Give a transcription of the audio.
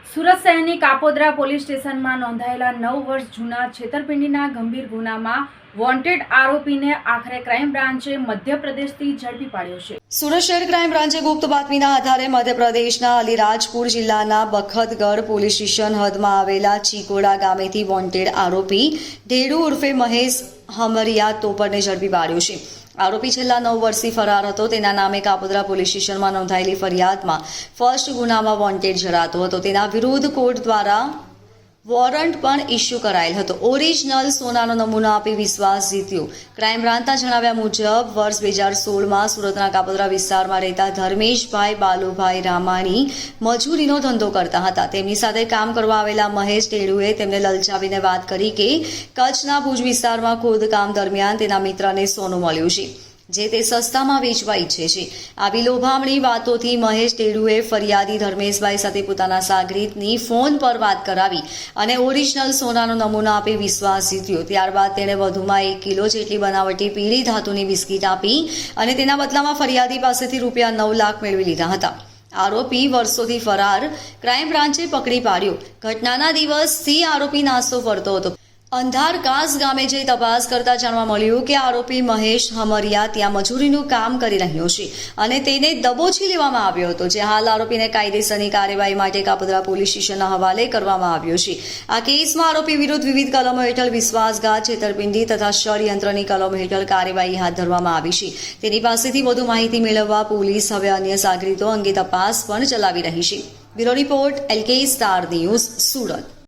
સુરત શહેરની કાપોદ્રા પોલીસ સ્ટેશનમાં નોંધાયેલા 9 વર્ષ જૂના છેતરપિંડીના ગંભીર ગુનામાં વોન્ટેડ આરોપીને આખરે ક્રાઇમ બ્રાન્ચે મધ્યપ્રદેશથી ઝડપી પાડ્યો છે। સુરત શહેર ક્રાઇમ બ્રાન્ચે ગુપ્ત બાતમીના આધારે મધ્યપ્રદેશના અલીરાજપુર જિલ્લાના બખતગઢ પોલીસ સ્ટેશન હદમાં આવેલા ચીકોડા ગામેથી વોન્ટેડ આરોપી ઢેડુ ઉર્ફે મહેશ હમરિયા તોપરને ઝડપી પાડ્યો છે। આરોપી છેલ્લા 9 વર્ષથી ફરાર હતો। તેના નામે કાપોદ્રા પોલીસ સ્ટેશનમાં નોંધાયેલી ફરિયાદમાં ફર્સ્ટ ગુનામાં વોન્ટેડ જણાતો હતો। તેના વિરુદ્ધ કોર્ટ દ્વારા વોરંટ પણ ઇસ્યુ કરાયેલ હતો। ઓરિજિનલ સોનાનો નમૂનો આપી વિશ્વાસ જીત્યો। ક્રાઇમ બ્રાન્ચના જણાવ્યા મુજબ વર્ષ 2016માં સુરતના કાપોદ્રા વિસ્તારમાં રહેતા ધર્મેશભાઈ બાલુભાઈ રામાણી મજૂરીનો ધંધો કરતા હતા। તેમની સાથે કામ કરવા આવેલા મહેશ ટેડુએ તેમને લલચાવીને વાત કરી કે કચ્છના ભુજ વિસ્તારમાં ખોદકામ દરમિયાન તેના મિત્રને સોનું મળ્યું છે, જે તે સસ્તામાં વેચવા ઈચ્છે છે। આવી લોભામણી વાતોથી મહેશ ટેડુએ ફરિયાદી ધર્મેશભાઈ સાથે પોતાના સાગરીતની ફોન પર વાત કરાવી અને ઓરિજિનલ સોનાનો નમૂનો આપી વિશ્વાસ જીત્યો। ત્યારબાદ તેણે વધુમાં 1 કિલો જેટલી બનાવટી પીળી ધાતુની બિસ્કીટ આપી અને તેના બદલામાં ફરિયાદી પાસેથી રૂપિયા 9 લાખ મેળવી લીધા હતા। આરોપી વર્ષોથી ફરાર ક્રાઇમ બ્રાન્ચે પકડી પાડ્યો। ઘટનાના દિવસથી આરોપી નાસ્તો ફરતો હતો। અંધારકાસ ગામે જઈ તપાસ કરતા જાણવા મળ્યું કે આરોપી મહેશ હમરિયા ત્યાં મજૂરીનું કામ કરી રહ્યો છે અને તેને દબોચી લેવામાં આવ્યો હતો, જે હાલ આરોપીને કાયદેસરની કાર્યવાહી માટે કાપોદ્રા પોલીસ સ્ટેશનના હવાલે કરવામાં આવ્યો છે। આ કેસમાં આરોપી વિરુદ્ધ વિવિધ કલમો હેઠળ વિશ્વાસઘાત, છેતરપિંડી તથા ષડયંત્રની કલમો હેઠળ કાર્યવાહી હાથ ધરવામાં આવી છે। તેની પાસેથી વધુ માહિતી મેળવવા પોલીસ હવે અન્ય સાગરીતો અંગે તપાસ પણ ચલાવી રહી છે। Bureau report LK star news, Surat.